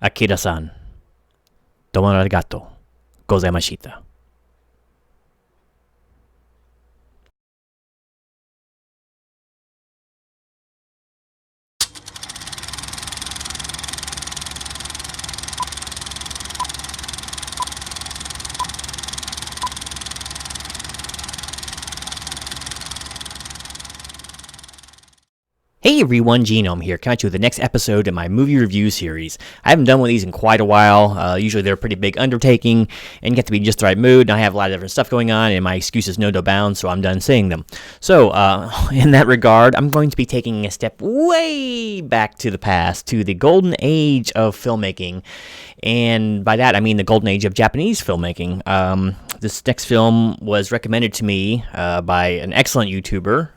Akira-san, domo arigato gozaimashita. Hey everyone, Genome here, coming to you with the next episode in my movie review series. I haven't done one of these in quite a while. Usually they're a pretty big undertaking, and you get to be in just the right mood, and I have a lot of different stuff going on, and my excuses no bounds, so I'm done saying them. So, in that regard, I'm going to be taking a step way back to the past, to the golden age of filmmaking, and by that I mean the golden age of Japanese filmmaking. This next film was recommended to me by an excellent YouTuber.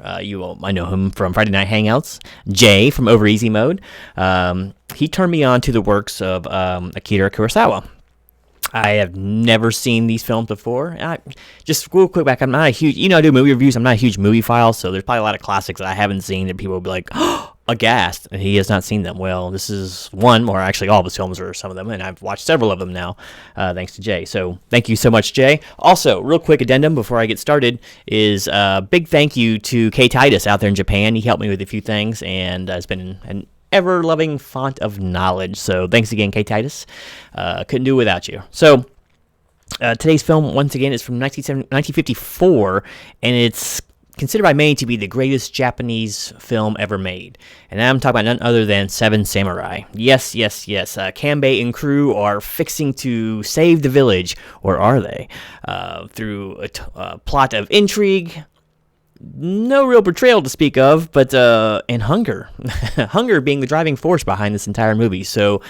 I know him from Friday Night Hangouts, Jay from Over Easy Mode. He turned me on to the works of Akira Kurosawa. I have never seen these films before. Just real quick back, I'm not a huge, I do movie reviews, I'm not a huge movie file, so there's probably a lot of classics that I haven't seen that people will be like, oh, aghast, and he has not seen them. Well, this is one, or actually all of his films are some of them, and I've watched several of them now, thanks to Jay. So thank you so much, Jay. Also, real quick addendum before I get started is a big thank you to K. Titus out there in Japan. He helped me with a few things, and it's been an ever-loving font of knowledge. So thanks again, K. Titus. Couldn't do it without you. So today's film, once again, is from 1954, and it's considered by many to be the greatest Japanese film ever made. And I'm talking about none other than Seven Samurai. Yes. Kanbei and crew are fixing to save the village, or are they? Through a plot of intrigue, no real betrayal to speak of, but and hunger. Hunger being the driving force behind this entire movie. So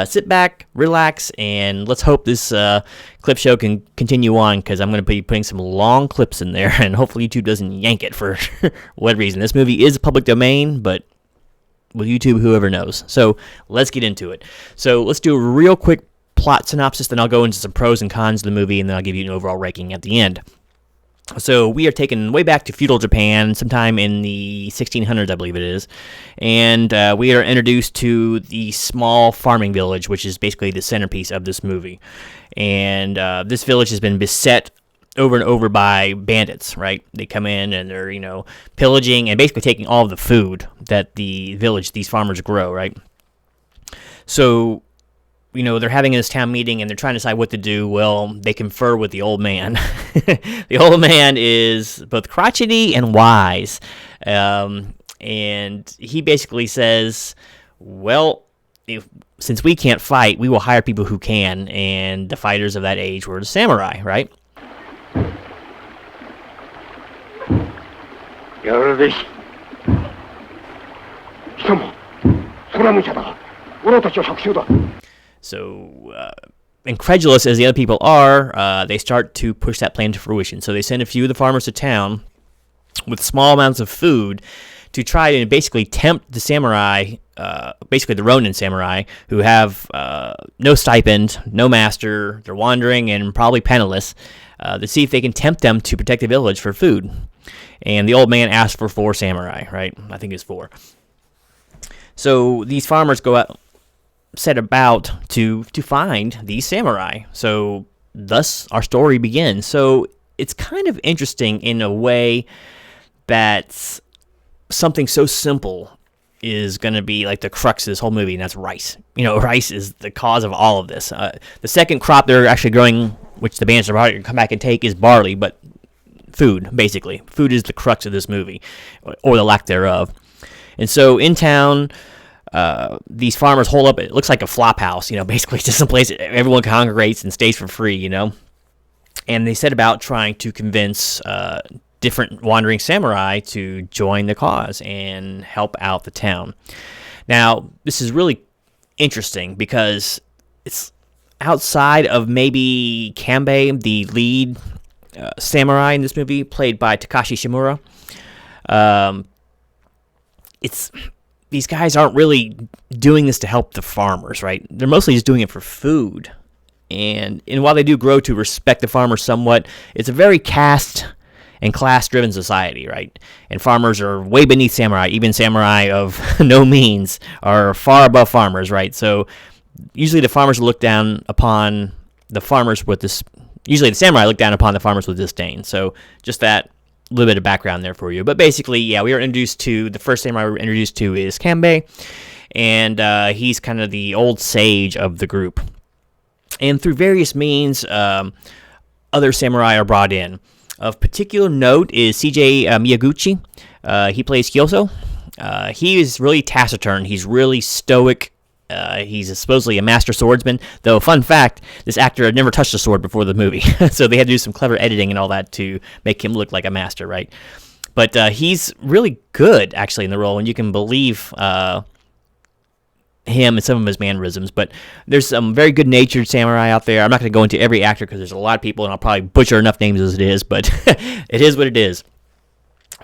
sit back, relax, and let's hope this clip show can continue on, because I'm going to be putting some long clips in there, and hopefully YouTube doesn't yank it for what reason. This movie is a public domain, but with YouTube, whoever knows. So let's get into it. So let's do a real quick plot synopsis, then I'll go into some pros and cons of the movie, and then I'll give you an overall ranking at the end. So we are taken way back to feudal Japan, sometime in the 1600s, I believe it is, and we are introduced to the small farming village, which is basically the centerpiece of this movie. And this village has been beset over and over by bandits, right? They come in and they're, pillaging and basically taking all of the food that the village, these farmers grow, right? So they're having this town meeting and they're trying to decide what to do. Well, they confer with the old man. The old man is both crotchety and wise. And he basically says, well, since we can't fight, we will hire people who can. And the fighters of that age were the samurai, right? So, incredulous as the other people are, they start to push that plan to fruition. So they send a few of the farmers to town with small amounts of food to try to basically tempt the samurai, basically the Ronin samurai, who have no stipend, no master, they're wandering and probably penniless, to see if they can tempt them to protect the village for food. And the old man asked for 4 samurai, right? I think it's 4. So these farmers set about to find these samurai. So thus our story begins. So it's kind of interesting in a way that something so simple is going to be like the crux of this whole movie, and that's rice. Rice is the cause of all of this. The second crop they're actually growing, which the bandits are probably going to come back and take, is barley, but food, basically. Food is the crux of this movie, or the lack thereof. And so in town, these farmers hold up, it looks like a flop house, basically just some place everyone congregates and stays for free, And they set about trying to convince different wandering samurai to join the cause and help out the town. Now, this is really interesting because it's outside of maybe Kanbei, the lead samurai in this movie, played by Takashi Shimura. These guys aren't really doing this to help the farmers, right? They're mostly just doing it for food. And while they do grow to respect the farmers somewhat, it's a very caste and class-driven society, right? And farmers are way beneath samurai. Even samurai of no means are far above farmers, right? So usually the farmers look down upon the farmers with this. Usually the samurai look down upon the farmers with disdain. So just that little bit of background there for you. But basically, yeah, we were introduced to the first samurai we were introduced to is Kanbei, and he's kind of the old sage of the group. And through various means, other samurai are brought in. Of particular note is CJ Miyaguchi. He plays Kyoso. He is really taciturn. He's really stoic. He's supposedly a master swordsman, though, fun fact, this actor had never touched a sword before the movie, so they had to do some clever editing and all that to make him look like a master, right? But he's really good, actually, in the role, and you can believe him and some of his mannerisms. But there's some very good-natured samurai out there. I'm not going to go into every actor because there's a lot of people, and I'll probably butcher enough names as it is, but it is what it is.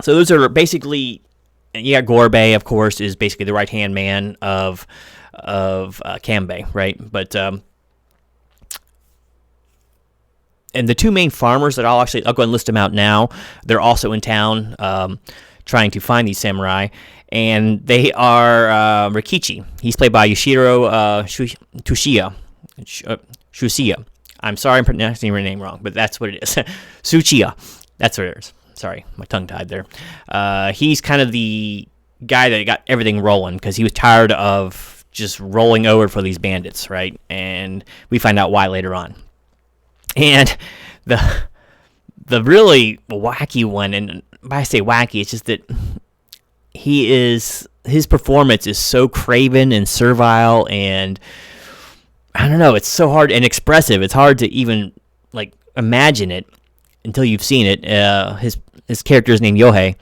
So those are basically, yeah, Gorbei, of course, is basically the right-hand man of Kanbei, right? But and the two main farmers that I'll go and list them out now. They're also in town trying to find these samurai, and they are Rikichi. He's played by Yoshiro Shusiya. I'm sorry I'm pronouncing your name wrong, but that's what it is. Tsuchiya. That's what it is. Sorry, my tongue tied there. He's kind of the guy that got everything rolling because he was tired of just rolling over for these bandits, right? And we find out why later on. And the really wacky one, and when I say wacky, it's just that his performance is so craven and servile, and I don't know, it's so hard and expressive. It's hard to even like imagine it until you've seen it. His character is named Yohei,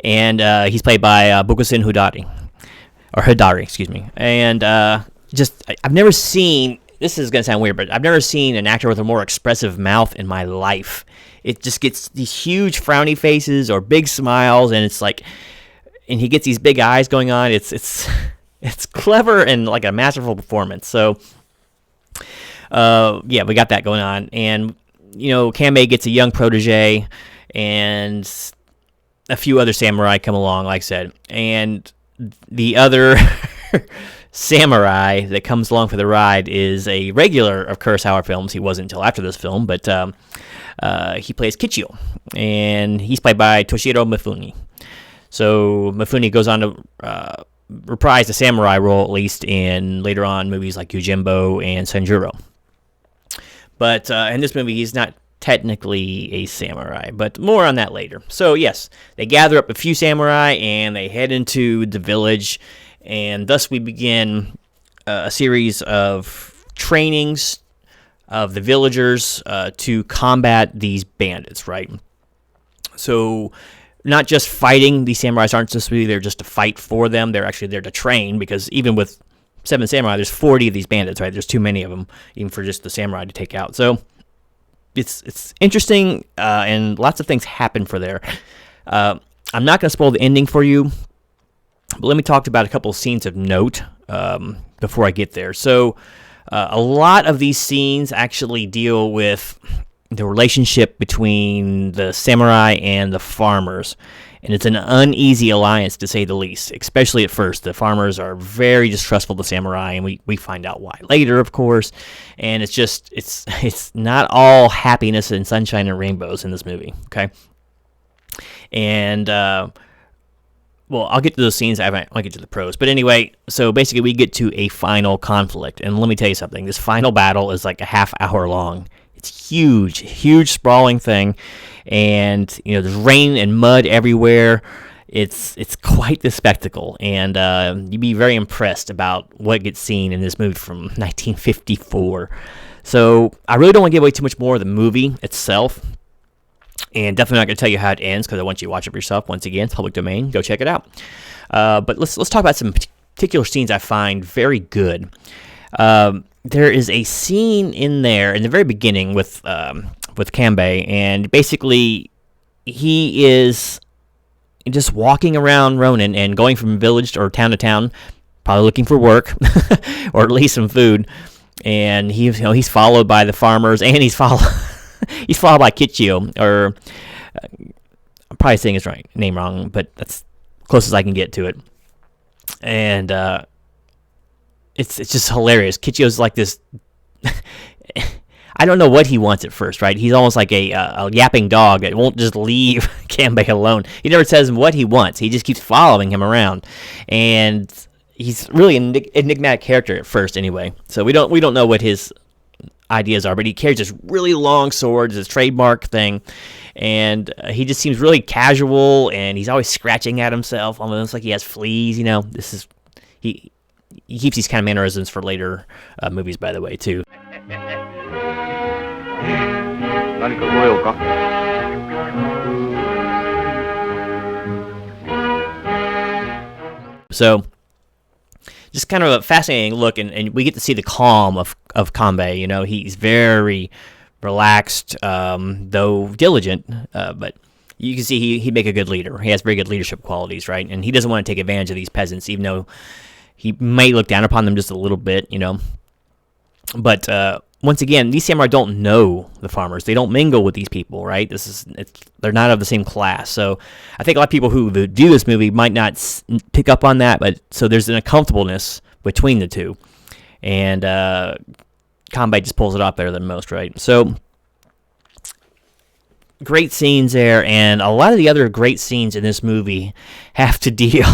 and he's played by Bokusin Hidari, excuse me. And I've never seen, this is going to sound weird, but I've never seen an actor with a more expressive mouth in my life. It just gets these huge frowny faces or big smiles, and it's like, and he gets these big eyes going on. It's clever and like a masterful performance. So, yeah, we got that going on. And, Kanbei gets a young protege, and a few other samurai come along, like I said. And the other samurai that comes along for the ride is a regular of Kurosawa films. He wasn't until after this film, but he plays Kichio, and he's played by Toshiro Mifune. So Mifune goes on to reprise the samurai role, at least in later on movies like Yojimbo and Sanjuro. But in this movie, he's not technically a samurai, but more on that later. So yes, they gather up a few samurai and they head into the village, and thus we begin a series of trainings of the villagers to combat these bandits, right? So not just fighting, these samurais aren't just really there just to fight for them, they're actually there to train, because even with 7 samurai, there's 40 of these bandits, right? There's too many of them, even for just the samurai to take out. So it's interesting, and lots of things happen for there. I'm not going to spoil the ending for you, but let me talk about a couple of scenes of note before I get there. So a lot of these scenes actually deal with the relationship between the samurai and the farmers. And it's an uneasy alliance, to say the least, especially at first. The farmers are very distrustful of the samurai, and we find out why later, of course. And it's not all happiness and sunshine and rainbows in this movie, okay? And, well, I'll get to those scenes. I'll get to the pros. But anyway, so basically we get to a final conflict. And let me tell you something. This final battle is like a half hour long. It's huge, sprawling thing. And, there's rain and mud everywhere. It's quite the spectacle. And you'd be very impressed about what gets seen in this movie from 1954. So I really don't want to give away too much more of the movie itself. And definitely not going to tell you how it ends, because I want you to watch it for yourself. Once again, it's public domain. Go check it out. But let's talk about some particular scenes I find very good. There is a scene in there in the very beginning with Kanbei, and basically he is just walking around Ronin and going from village or town to town, probably looking for work or at least some food. And he's followed by the farmers, and he's followed by Kichio, or I'm probably saying his name wrong, but that's close as I can get to it. And it's just hilarious. Kichio's like this. I don't know what he wants at first, right? He's almost like a yapping dog that won't just leave Kanbei alone. He never says what he wants. He just keeps following him around, and he's really an enigmatic character at first, anyway. So we don't know what his ideas are, but he carries this really long sword, his trademark thing, and he just seems really casual, and he's always scratching at himself, almost like he has fleas. This is he keeps these kind of mannerisms for later movies, by the way, too. So, just kind of a fascinating look, and we get to see the calm of Kanbei. He's very relaxed, though diligent, but you can see he'd make a good leader. He has very good leadership qualities, right? And he doesn't want to take advantage of these peasants, even though he may look down upon them just a little bit, But once again, these samurai don't know the farmers. They don't mingle with these people, right? They're not of the same class. So I think a lot of people who view this movie might not pick up on that, but so there's an uncomfortableness between the two. And Kanbei just pulls it off better than most, right? So great scenes there, and a lot of the other great scenes in this movie have to deal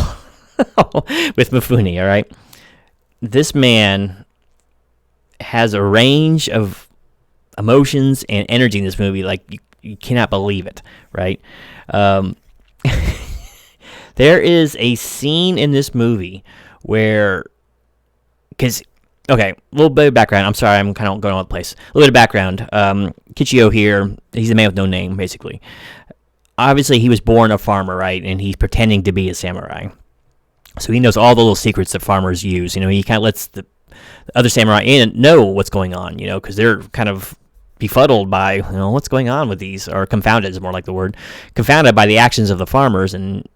with Mifune, all right? This man has a range of emotions and energy in this movie like you cannot believe it, right? There is a scene in this movie where, okay, a little bit of background. I'm sorry, I'm kind of going all over the place. A little bit of background. Kichio here, he's a man with no name, basically. Obviously, he was born a farmer, right? And he's pretending to be a samurai. So he knows all the little secrets that farmers use. He kind of lets the other samurai in know what's going on, because they're kind of befuddled by, what's going on with these, or confounded is more like the word, confounded by the actions of the farmers. And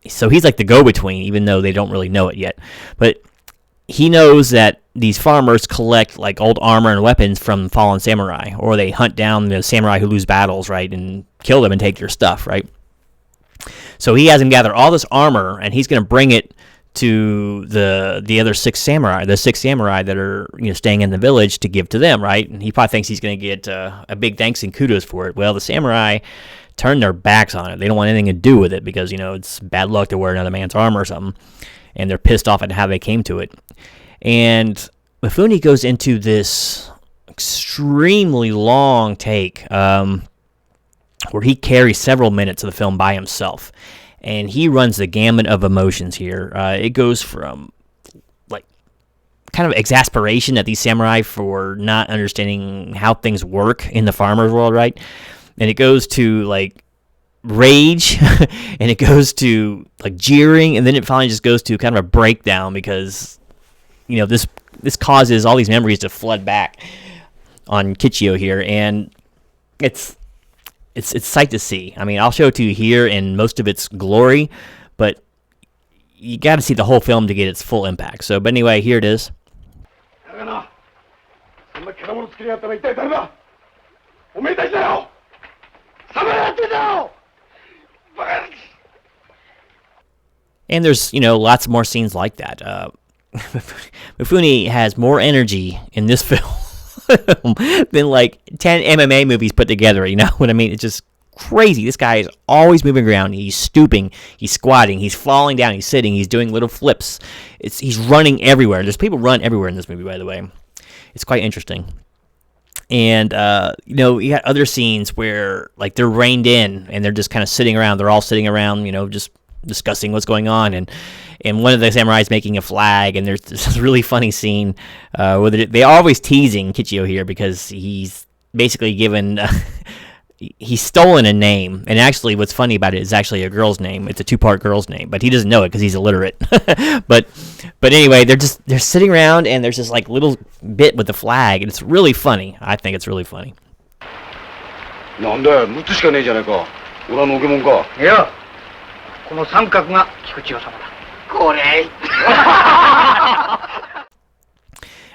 so he's like the go-between, even though they don't really know it yet. But he knows that these farmers collect like old armor and weapons from fallen samurai, or they hunt down the samurai who lose battles, right, and kill them and take their stuff, right? So he has them gather all this armor, and he's going to bring it to the other six samurai that are staying in the village to give to them, right? And he probably thinks he's going to get a big thanks and kudos for it. Well, the samurai turn their backs on it. They don't want anything to do with it because it's bad luck to wear another man's armor or something, and they're pissed off at how they came to it. And Mifune goes into this extremely long take where he carries several minutes of the film by himself. And he runs the gamut of emotions here. It goes from, like, kind of exasperation at these samurai for not understanding how things work in the farmer's world, right? And it goes to, like, rage, and it goes to, like, jeering, and then it finally just goes to kind of a breakdown because, this causes all these memories to flood back on Kichio here, and it's sight to see. I mean, I'll show it to you here in most of its glory, but you got to see the whole film to get its full impact. But anyway, here it is. And there's, lots more scenes like that. Mifune has more energy in this film than like 10 MMA movies put together, you know what I mean? It's just crazy. This guy is always moving around. He's stooping, he's squatting, he's falling down, he's sitting, he's doing little flips. He's running everywhere. There's people run everywhere in this movie, by the way. It's quite interesting. And, you got other scenes where, like, they're reined in, and they're just kind of sitting around. They're all sitting around, just discussing what's going on. And one of the samurai is making a flag, and there's this really funny scene where they're always teasing Kichio here because he's basically given... he's stolen a name, and actually what's funny about it is actually a girl's name. It's a two-part girl's name, but he doesn't know it because he's illiterate. but anyway, they're sitting around, and there's this like little bit with the flag, and it's really funny. I think it's really funny.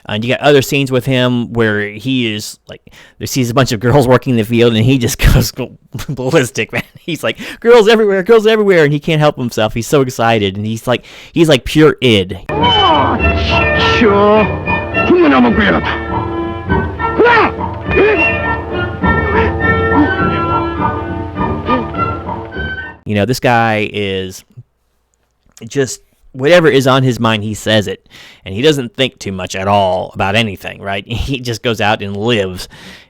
And you got other scenes with him where he is like, there sees a bunch of girls working in the field, and he just goes ballistic, man. He's like, girls everywhere, and he can't help himself. He's so excited, and he's like pure id. ちょこんな生食いやがったほらYou know, this guy is just whatever is on his mind, he says it, and he doesn't think too much at all about anything, right? He just goes out and lives,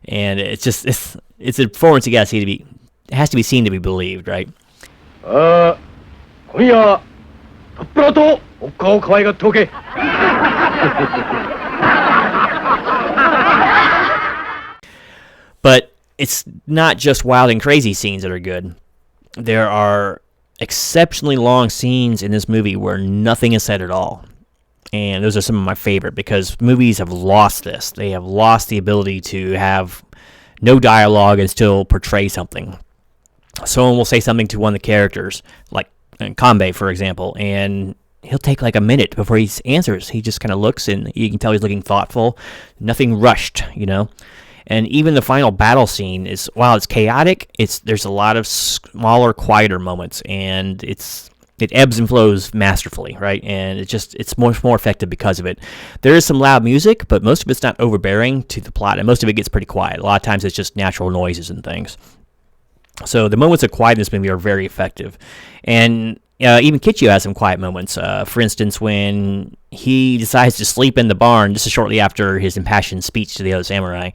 and it's a performance he got to see to be, it has to be seen to be believed, right? 今夜たっぷらとおっかを可愛がっておけBut it's not just wild and crazy scenes that are good. There are exceptionally long scenes in this movie where nothing is said at all. And those are some of my favorite because movies have lost this. They have lost the ability to have no dialogue and still portray something. Someone will say something to one of the characters, like Kanbei, for example, and he'll take like a minute before he answers. He just kind of looks, and you can tell he's looking thoughtful. Nothing rushed, you know. And even the final battle scene is, while it's chaotic, there's a lot of smaller, quieter moments, and it ebbs and flows masterfully, right? And it's much more effective because of it. There is some loud music, but most of it's not overbearing to the plot, and most of it gets pretty quiet. A lot of times it's just natural noises and things. So the moments of quiet in this movie are very effective. And even Kichio has some quiet moments. For instance, when he decides to sleep in the barn just shortly after his impassioned speech to the other samurai,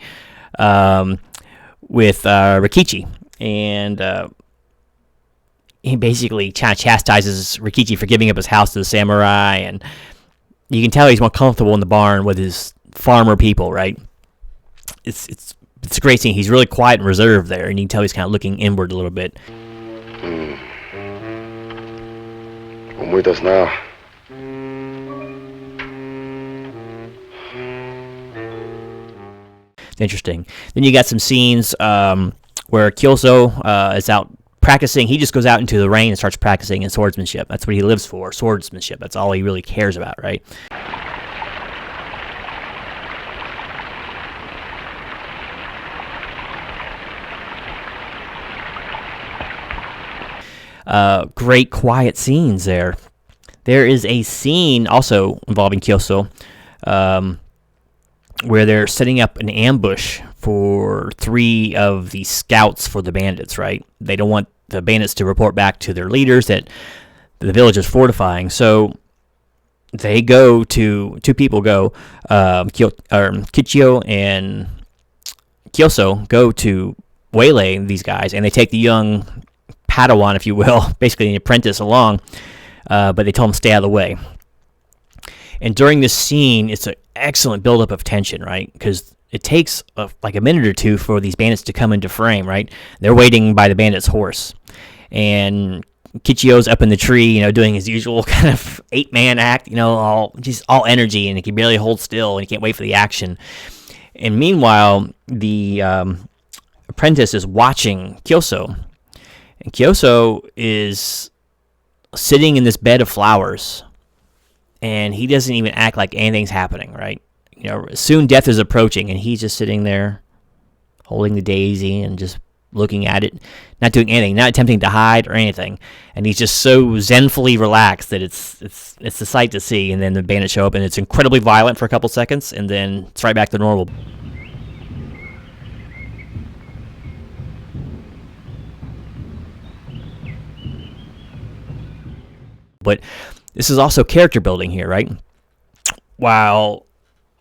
with Rikichi, and he basically chastises Rikichi for giving up his house to the samurai, and you can tell he's more comfortable in the barn with his farmer people, right? It's a great scene. He's really quiet and reserved there, and you can tell he's kind of looking inward a little bit. 思い出すな Interesting. Then you got some scenes where Kyoso is out practicing. He just goes out into the rain and starts practicing in swordsmanship. That's what he lives for, swordsmanship. That's all he really cares about, right? Great quiet scenes there. There is a scene also involving Kyoso, where they're setting up an ambush for 3 of the scouts for the bandits, right? They don't want the bandits to report back to their leaders that the village is fortifying. So they go to, 2 people go, Kichio and Kyoso go to waylay these guys, and they take the young Padawan, if you will, basically an apprentice along, but they tell him to stay out of the way. And during this scene, it's an excellent buildup of tension, right? Because it takes like a minute or two for these bandits to come into frame, right? They're waiting by the bandit's horse. And Kichio's up in the tree, you know, doing his usual kind of 8-man act, you know, all energy, and he can barely hold still, and he can't wait for the action. And meanwhile, the apprentice is watching Kyoso. And Kyoso is sitting in this bed of flowers, and he doesn't even act like anything's happening, right? You know, soon death is approaching, and he's just sitting there holding the daisy and just looking at it, not doing anything, not attempting to hide or anything. And he's just so zenfully relaxed that it's a sight to see. And then the bandits show up, and it's incredibly violent for a couple seconds, and then it's right back to normal. But this is also character building here, right? While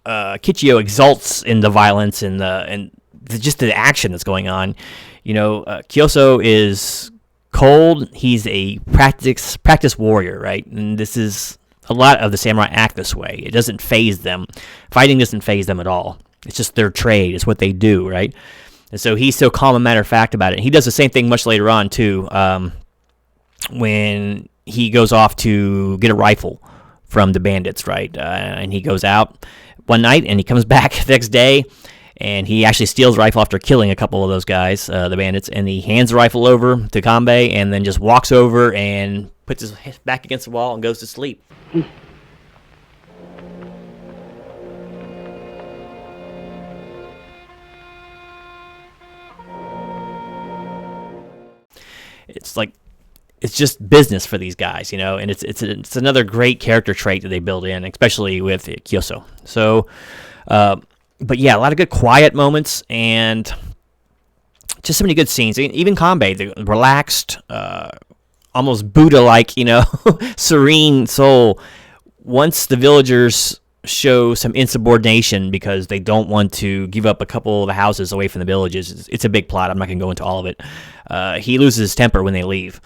Kichio exults in the violence and just the action that's going on, you know, Kyoso is cold. He's a practice warrior, right? And this is a lot of the samurai act this way. It doesn't faze them. Fighting doesn't faze them at all. It's just their trade. It's what they do, right? And so he's so calm and matter of fact about it. He does the same thing much later on too, when he goes off to get a rifle from the bandits, right? And he goes out one night, and he comes back the next day, and he actually steals the rifle after killing a couple of those guys, the bandits, and he hands the rifle over to Kanbei, and then just walks over and puts his back against the wall and goes to sleep. It's like it's just business for these guys, and it's another great character trait that they build in, especially with Kyoso. So, but yeah, a lot of good quiet moments and just so many good scenes. Even Kanbei, the relaxed, almost Buddha-like, serene soul. Once the villagers show some insubordination because they don't want to give up a couple of the houses away from the villages, it's a big plot. I'm not going to go into all of it. He loses his temper when they leave.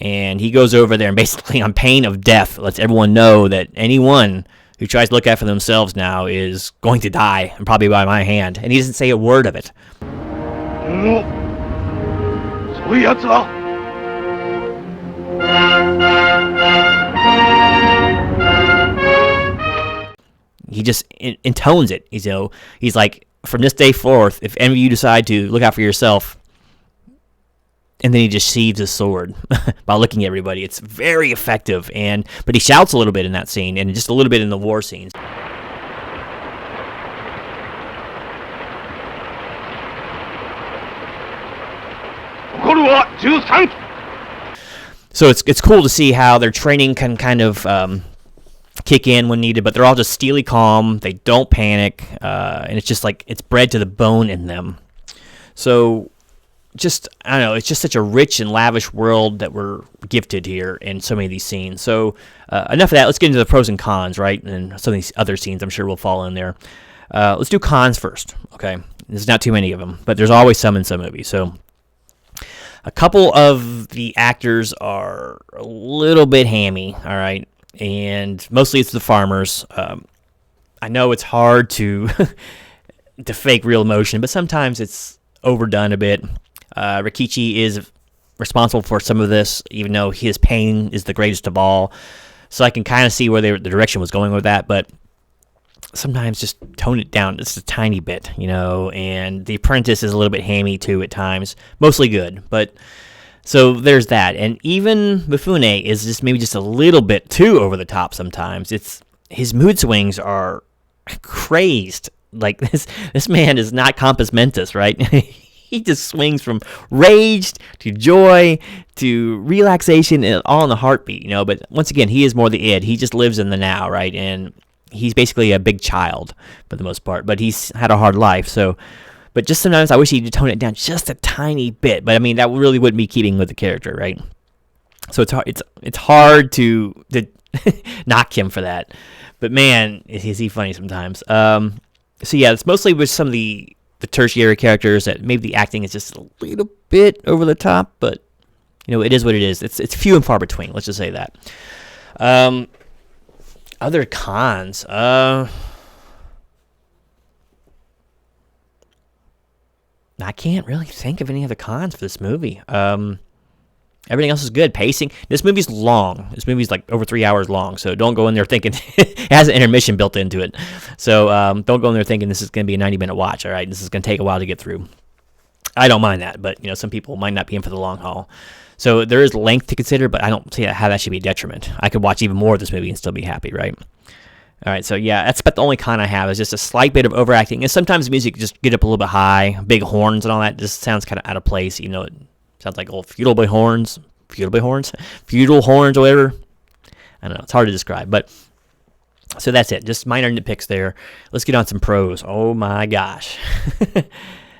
And he goes over there and basically, on pain of death, lets everyone know that anyone who tries to look out for themselves now is going to die, and probably by my hand. And he doesn't say a word of it. He just intones it. He's like, from this day forth, if any of you decide to look out for yourself, and then he just sheathes his sword by looking at everybody. It's very effective, but he shouts a little bit in that scene, and just a little bit in the war scenes. So it's cool to see how their training can kind of kick in when needed, but they're all just steely calm. They don't panic, and it's just like it's bred to the bone in them. So I don't know, it's just such a rich and lavish world that we're gifted here in so many of these scenes. So enough of that. Let's get into the pros and cons, right? And some of these other scenes I'm sure will fall in there. Let's do cons first, okay? There's not too many of them, but there's always some in some movies. So a couple of the actors are a little bit hammy, all right? And mostly it's the farmers. I know it's hard to to fake real emotion, but sometimes it's overdone a bit. Rikichi is responsible for some of this, even though his pain is the greatest of all. So I can kind of see where the direction was going with that, but sometimes just tone it down just a tiny bit, and the apprentice is a little bit hammy too at times. Mostly good, but so there's that. And even Mifune is just maybe just a little bit too over the top sometimes. His mood swings are crazed. Like this man is not compos mentis, right? He just swings from rage to joy to relaxation, and all in a heartbeat, But once again, he is more the id. He just lives in the now, right? And he's basically a big child for the most part. But he's had a hard life, so. But just sometimes I wish he'd tone it down just a tiny bit. But I mean, that really wouldn't be keeping with the character, right? So it's hard to knock him for that. But man, is he funny sometimes. So yeah, it's mostly with some of the tertiary characters that maybe the acting is just a little bit over the top, but it is what it is. It's few and far between. Let's just say that. Other cons. I can't really think of any other cons for this movie. Everything else is good. Pacing. This movie's long. This movie's like over 3 hours long, so don't go in there thinking it has an intermission built into it. So don't go in there thinking this is going to be a 90-minute watch, all right? This is going to take a while to get through. I don't mind that, but some people might not be in for the long haul. So there is length to consider, but I don't see how that should be a detriment. I could watch even more of this movie and still be happy, right? All right, so yeah, that's about the only con I have is just a slight bit of overacting. And sometimes the music just get up a little bit high, big horns and all that just sounds kind of out of place. It sounds like old feudal horns, or whatever. I don't know, it's hard to describe. But so that's it, just minor nitpicks there. Let's get on some pros. Oh my gosh.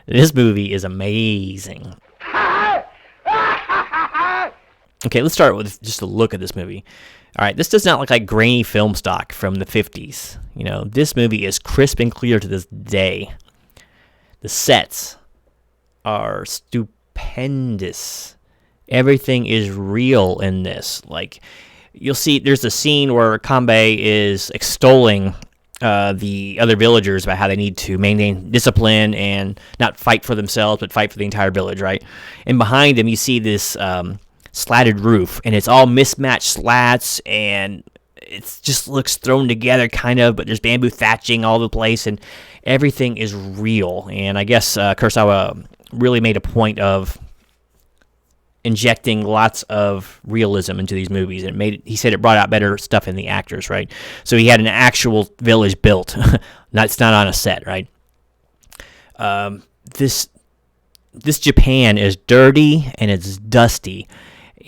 This movie is amazing. Okay, let's start with just a look at this movie. All right, this does not look like grainy film stock from the 50s. This movie is crisp and clear to this day. The sets are stupendous. Everything is real in this. Like, you'll see there's a scene where Kanbei is extolling the other villagers about how they need to maintain discipline and not fight for themselves, but fight for the entire village, right? And behind him, you see this slatted roof, and it's all mismatched slats, and it just looks thrown together kind of, but there's bamboo thatching all over the place, and everything is real. And I guess Kurosawa really made a point of injecting lots of realism into these movies. And he said it brought out better stuff in the actors, right? So he had an actual village built. It's not on a set, right? This Japan is dirty and it's dusty,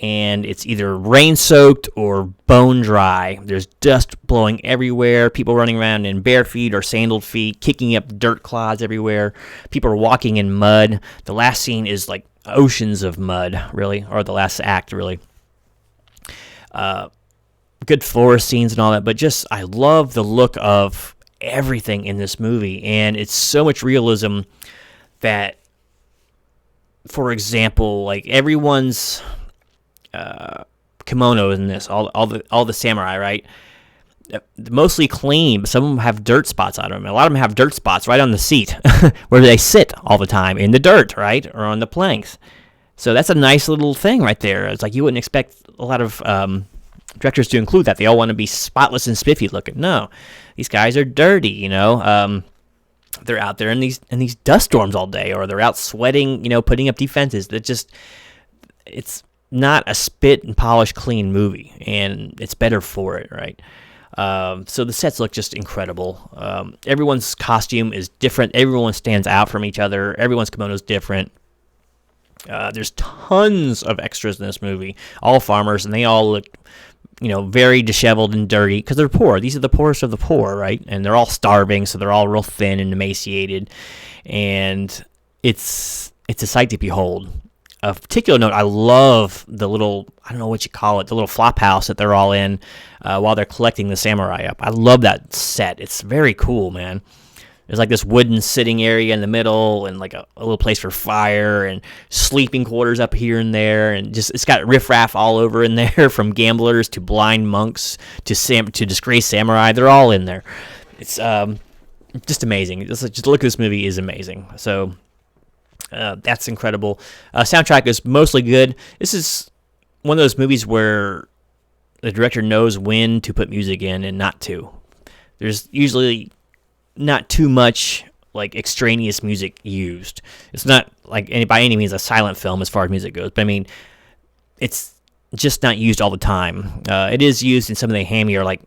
and it's either rain-soaked or bone-dry. There's dust blowing everywhere, people running around in bare feet or sandaled feet, kicking up dirt clods everywhere. People are walking in mud. The last scene is like oceans of mud, really, or the last act, really. Good forest scenes and all that, but just I love the look of everything in this movie, and it's so much realism that, for example, like everyone's kimono in this, all the samurai, right? Mostly clean, but some of them have dirt spots on them. A lot of them have dirt spots right on the seat where they sit all the time in the dirt, right, or on the planks. So that's a nice little thing right there. It's like you wouldn't expect a lot of directors to include that. They all want to be spotless and spiffy looking. No, these guys are dirty, you know. They're out there in these dust storms all day, or they're out sweating, you know, putting up defenses. It's not a spit and polish clean movie, and it's better for it, right? So the sets look just incredible. Everyone's costume is different. Everyone stands out from each other. Everyone's kimono is different. There's tons of extras in this movie, all farmers, and they all look, you know, very disheveled and dirty because they're poor. These are the poorest of the poor, right? And they're all starving, so they're all real thin and emaciated, and it's a sight to behold. A particular note, I love the little, I don't know what you call it, the little flop house that they're all in while they're collecting the samurai up. I love that set. It's very cool, man. There's like this wooden sitting area in the middle, and like a little place for fire, and sleeping quarters up here and there, and just it's got riffraff all over in there, from gamblers to blind monks to disgraced samurai. They're all in there. It's just amazing. Just look at this movie is amazing. So that's incredible. Soundtrack is mostly good. This is one of those movies where the director knows when to put music in and not to. There's usually not too much like extraneous music used. It's not like by any means a silent film as far as music goes, but I mean, it's just not used all the time. It is used in some of the hammier, like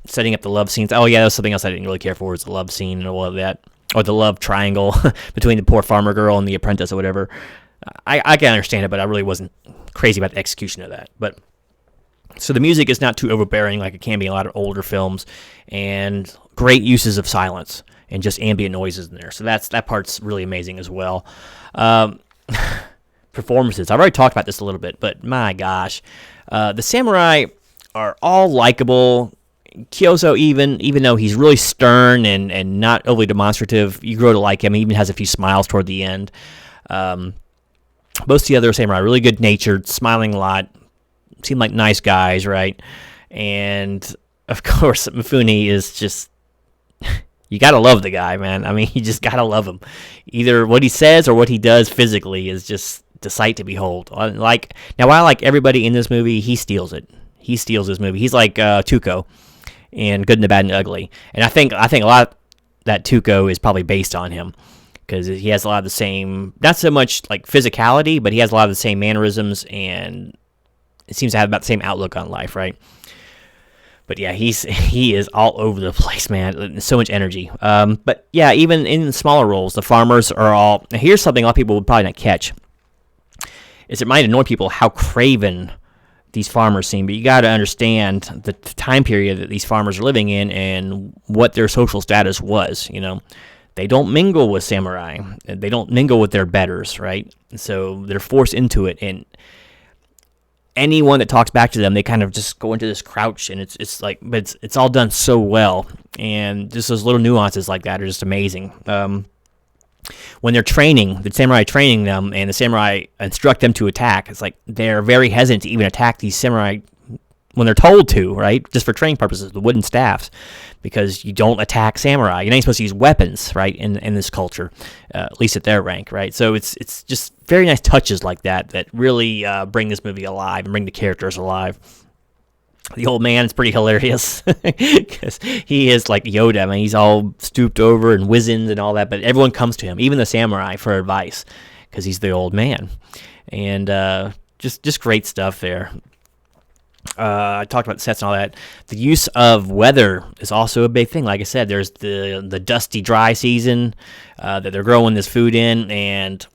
setting up the love scenes. Oh yeah, that was something else I didn't really care for, was the love scene and all of that, or the love triangle between the poor farmer girl and the apprentice or whatever. I can understand it, but I really wasn't crazy about the execution of that. But so the music is not too overbearing like it can be in a lot of older films, and great uses of silence and just ambient noises in there. So that part's really amazing as well. Performances. I've already talked about this a little bit, but my gosh. The samurai are all likable. Kyoso, even though he's really stern and not overly demonstrative, you grow to like him. He even has a few smiles toward the end. Most of the other samurai are really good-natured, smiling a lot, seem like nice guys, right? And, of course, Mifune is just... You gotta love the guy, man. I mean, you just gotta love him. Either what he says or what he does physically is just the sight to behold. While I like everybody in this movie, he steals it. He steals this movie. He's like Tuco in Good and the Bad and the Ugly. And I think a lot of that Tuco is probably based on him, because he has a lot of the same, not so much like physicality, but he has a lot of the same mannerisms, and it seems to have about the same outlook on life, right? But yeah, he is all over the place, man. So much energy. But yeah, even in smaller roles, the farmers are all... Now here's something a lot of people would probably not catch. It might annoy people how craven these farmers seem, but you got to understand the time period that these farmers are living in and what their social status was, you know. They don't mingle with samurai. They don't mingle with their betters, right? So they're forced into it, and anyone that talks back to them, they kind of just go into this crouch, and it's like, but it's all done so well, and just those little nuances like that are just amazing. When they're training, the samurai training them, and the samurai instruct them to attack, it's like they're very hesitant to even attack these samurai when they're told to, right? Just for training purposes, the wooden staffs, because you don't attack samurai. You're not supposed to use weapons, right, in this culture, at least at their rank, right? So it's just very nice touches like that really bring this movie alive and bring the characters alive. The old man is pretty hilarious because he is like Yoda. I mean, he's all stooped over and wizened and all that, but everyone comes to him, even the samurai, for advice, because he's the old man. And just great stuff there. I talked about the sets and all that. The use of weather is also a big thing. Like I said, there's the dusty, dry season that they're growing this food in, and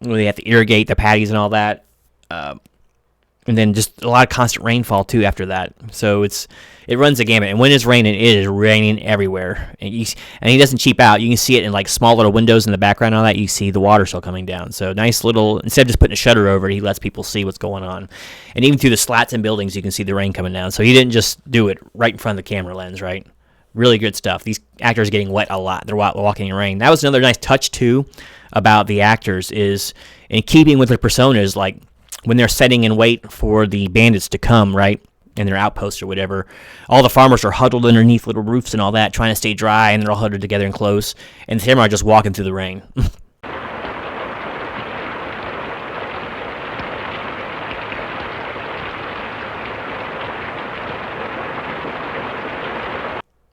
they have to irrigate the patties and all that. And then just a lot of constant rainfall too after that. So it runs the gamut. And when it's raining, it is raining everywhere. And he doesn't cheap out. You can see it in like small little windows in the background and all that. You see the water still coming down. So nice little, instead of just putting a shutter over it, he lets people see what's going on. And even through the slats and buildings, you can see the rain coming down. So he didn't just do it right in front of the camera lens, right? Really good stuff. These actors are getting wet a lot. They're walking in rain. That was another nice touch too about the actors, is in keeping with their personas, like when they're setting in wait for the bandits to come, right, in their outposts or whatever, all the farmers are huddled underneath little roofs and all that, trying to stay dry, and they're all huddled together and close, and the samurai are just walking through the rain.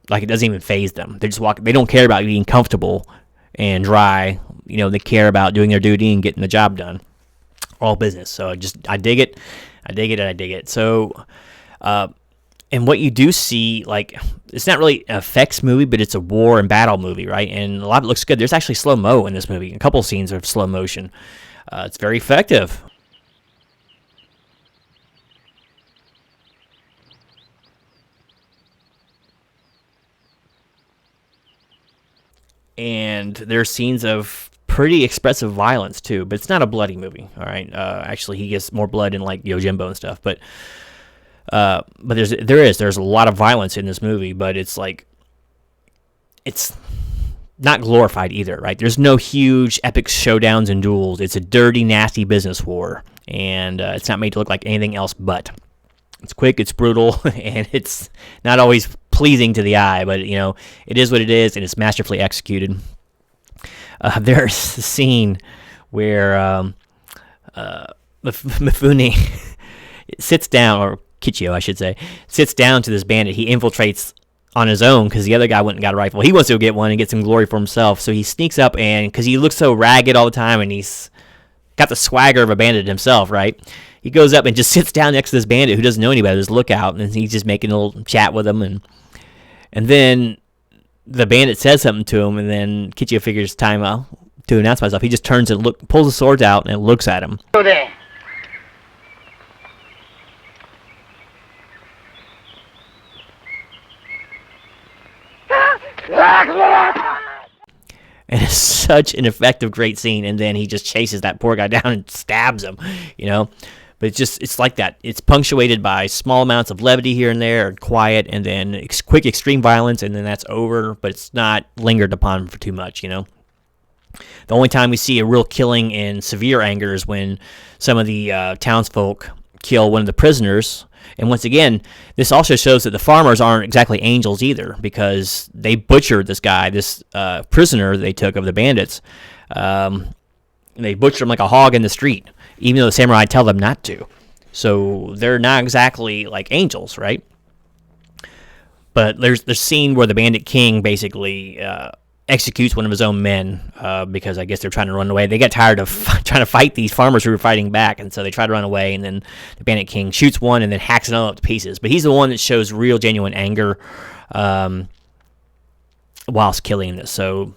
Like, it doesn't even faze them. They just walk. They don't care about being comfortable and dry. You know, they care about doing their duty and getting the job done. All business. So I dig it. I dig it, and I dig it. So, and what you do see, like, it's not really an effects movie, but it's a war and battle movie, right? And a lot of it looks good. There's actually slow-mo in this movie. A couple scenes of slow motion. It's very effective. And there's scenes of pretty expressive violence too, but it's not a bloody movie. All right, actually, he gets more blood in like Yojimbo and stuff, but there's a lot of violence in this movie, but it's not glorified either, right? There's no huge epic showdowns and duels. It's a dirty, nasty business war, and it's not made to look like anything else but. It's quick, it's brutal, and it's not always pleasing to the eye, but you know, it is what it is, and it's masterfully executed. There's a scene where Mifune sits down, or Kichio, I should say, sits down to this bandit. He infiltrates on his own because the other guy went and got a rifle. He wants to go get one and get some glory for himself. So he sneaks up, and because he looks so ragged all the time, and he's got the swagger of a bandit himself, right? He goes up and just sits down next to this bandit who doesn't know anybody, this lookout, and he's just making a little chat with him, and then the bandit says something to him, and then Kichio figures time out to announce myself. He just turns and pulls the swords out and looks at him. Go there. And it's such an effective, great scene. And then he just chases that poor guy down and stabs him, you know. But it's like that. It's punctuated by small amounts of levity here and there, and quiet, and then quick extreme violence, and then that's over. But it's not lingered upon for too much, you know. The only time we see a real killing in severe anger is when some of the townsfolk kill one of the prisoners. And once again, this also shows that the farmers aren't exactly angels either, because they butchered this guy, this prisoner they took of the bandits. They butchered him like a hog in the street, even though the samurai tell them not to. So they're not exactly like angels, right? But there's the scene where the bandit king basically executes one of his own men because I guess they're trying to run away. They got tired of trying to fight these farmers who were fighting back, and so they try to run away, and then the bandit king shoots one and then hacks it all up to pieces. But he's the one that shows real, genuine anger whilst killing this. So,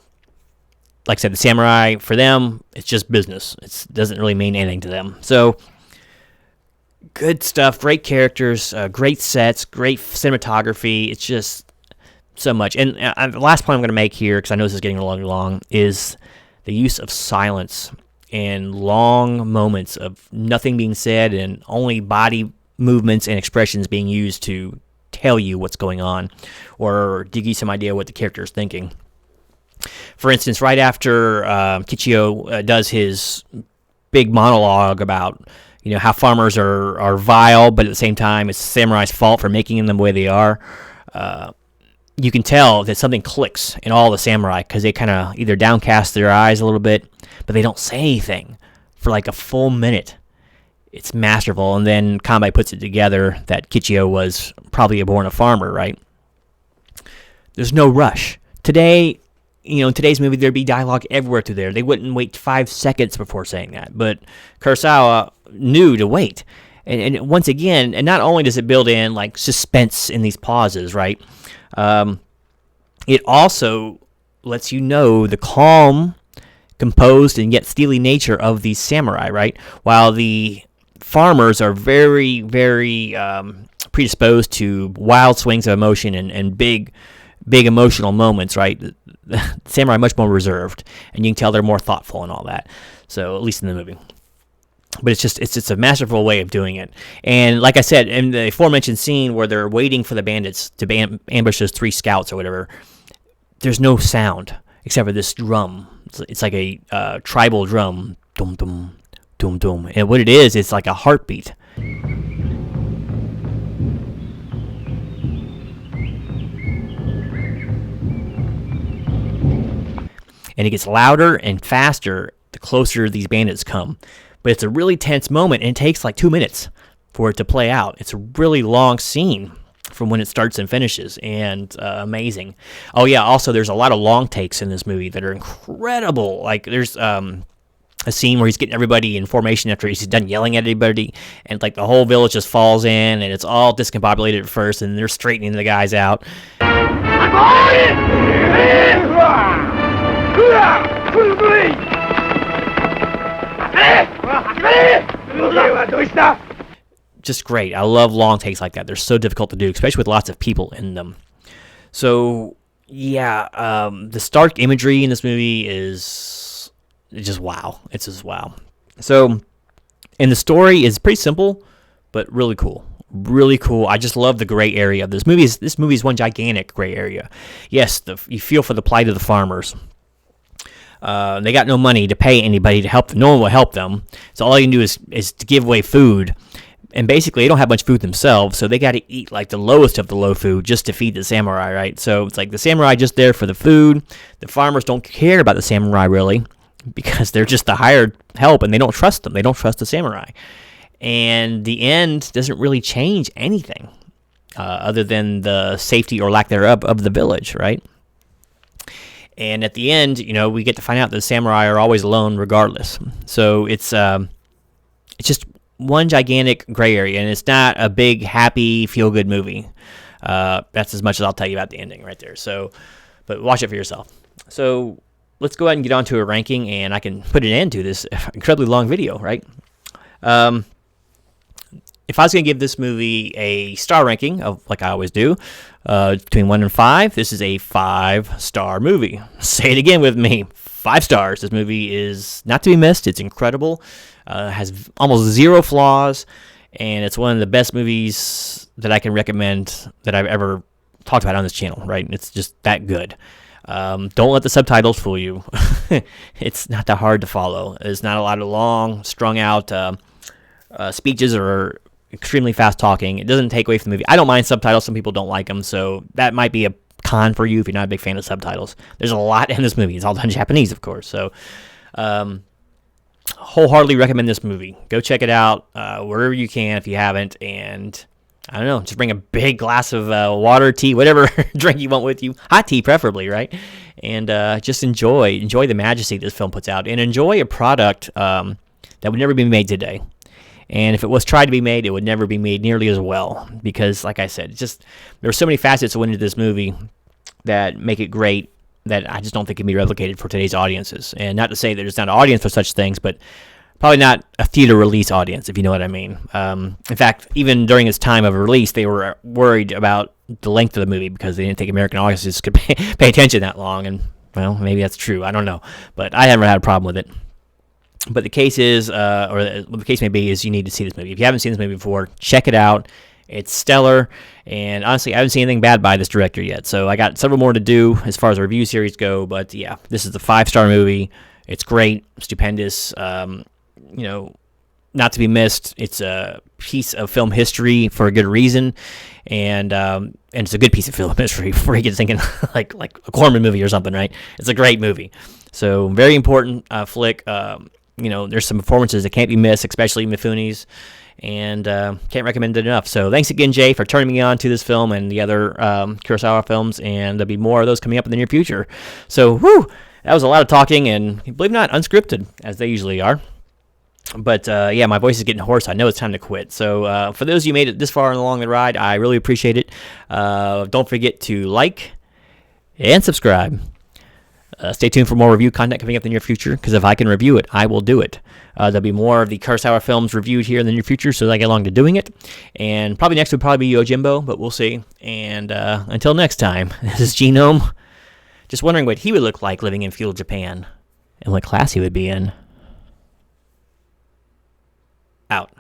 like I said, the samurai, for them, it's just business. It doesn't really mean anything to them. So, good stuff, great characters, great sets, great cinematography. It's just so much. And the last point I'm going to make here, because I know this is getting long, is the use of silence and long moments of nothing being said and only body movements and expressions being used to tell you what's going on or give you some idea what the character is thinking. For instance, right after Kichio does his big monologue about, you know, how farmers are vile, but at the same time it's the samurai's fault for making them the way they are, you can tell that something clicks in all the samurai because they kind of either downcast their eyes a little bit, but they don't say anything for like a full minute. It's masterful. And then Kanbai puts it together that Kichio was probably born a farmer, right? There's no rush. Today, you know, in today's movie, there'd be dialogue everywhere through there. They wouldn't wait 5 seconds before saying that. But Kurosawa, knew to wait. And once again, and not only does it build in like suspense in these pauses, right? It also lets you know the calm, composed, and yet steely nature of these samurai, right? While the farmers are very, very predisposed to wild swings of emotion and big emotional moments, right? The samurai are much more reserved, and you can tell they're more thoughtful and all that. So at least in the movie. But it's just a masterful way of doing it. And like I said, in the aforementioned scene where they're waiting for the bandits to ambush those 3 scouts or whatever, there's no sound except for this drum. It's like a tribal drum, dum dum dum dum. And what it is, it's like a heartbeat. And it gets louder and faster the closer these bandits come. But it's a really tense moment, and it takes like 2 minutes for it to play out. It's a really long scene from when it starts and finishes, and amazing. Oh yeah, also there's a lot of long takes in this movie that are incredible. Like there's a scene where he's getting everybody in formation after he's done yelling at everybody, and like the whole village just falls in, and it's all discombobulated at first, and they're straightening the guys out. Just great. I love long takes like that. They're so difficult to do, especially with lots of people in them. So yeah, the stark imagery in this movie is just wow. It's just wow. So, and the story is pretty simple, but really cool. Really cool. I just love the gray area of this movie. This movie is one gigantic gray area. Yes, you feel for the plight of the farmers. They got no money to pay anybody to help them. No one will help them. So all you can do is to give away food. And basically, they don't have much food themselves, so they got to eat like the lowest of the low food just to feed the samurai, right? So it's like the samurai just there for the food. The farmers don't care about the samurai really because they're just the hired help, and they don't trust them. They don't trust the samurai. And the end doesn't really change anything other than the safety or lack thereof of the village, right? And at the end, we get to find out that the samurai are always alone regardless. So it's just one gigantic gray area, and it's not a big, happy, feel-good movie. That's as much as I'll tell you about the ending right there. So, but watch it for yourself. So let's go ahead and get on to a ranking, and I can put an end to this incredibly long video, right? If I was going to give this movie a star ranking, like I always do, between 1 and 5, this is a 5-star movie. Say it again with me. 5 stars. This movie is not to be missed. It's incredible. Has almost 0 flaws, and it's one of the best movies that I can recommend that I've ever talked about on this channel, right? It's just that good. Don't let the subtitles fool you. It's not that hard to follow. There's not a lot of long, strung-out speeches or extremely fast talking. It doesn't take away from the movie. I don't mind subtitles. Some people don't like them, so that might be a con for you if you're not a big fan of subtitles. There's a lot in this movie. It's all done in Japanese, of course. So, wholeheartedly recommend this movie. Go check it out wherever you can if you haven't. And I don't know, just bring a big glass of water, tea, whatever drink you want with you. Hot tea, preferably, right? And just enjoy the majesty this film puts out, and enjoy a product that would never be made today. And if it was tried to be made, it would never be made nearly as well. Because, like I said, there are so many facets that went into this movie that make it great that I just don't think can be replicated for today's audiences. And not to say that there's not an audience for such things, but probably not a theater release audience, if you know what I mean. In fact, even during its time of release, they were worried about the length of the movie because they didn't think American audiences could pay attention that long. And, well, maybe that's true. I don't know. But I haven't had a problem with it. But the case is, or the case may be, is you need to see this movie. If you haven't seen this movie before, check it out. It's stellar, and honestly, I haven't seen anything bad by this director yet. So I got several more to do as far as a review series go. But yeah, this is a 5-star movie. It's great, stupendous. Not to be missed. It's a piece of film history for a good reason, and it's a good piece of film history before you get thinking like a Corman movie or something, right? It's a great movie. So very important flick. There's some performances that can't be missed, especially Mifune's, and can't recommend it enough. So thanks again, Jay, for turning me on to this film and the other Kurosawa films, and there'll be more of those coming up in the near future. So, that was a lot of talking, and believe it or not, unscripted, as they usually are. But yeah, my voice is getting hoarse. I know it's time to quit. So for those of you who made it this far along the ride, I really appreciate it. Don't forget to like and subscribe. Stay tuned for more review content coming up in the near future, because if I can review it, I will do it. There'll be more of the Kurosawa films reviewed here in the near future, so I get along to doing it. And probably next would probably be Yojimbo, but we'll see. And until next time, this is Genome. Just wondering what he would look like living in feudal Japan, and what class he would be in. Out.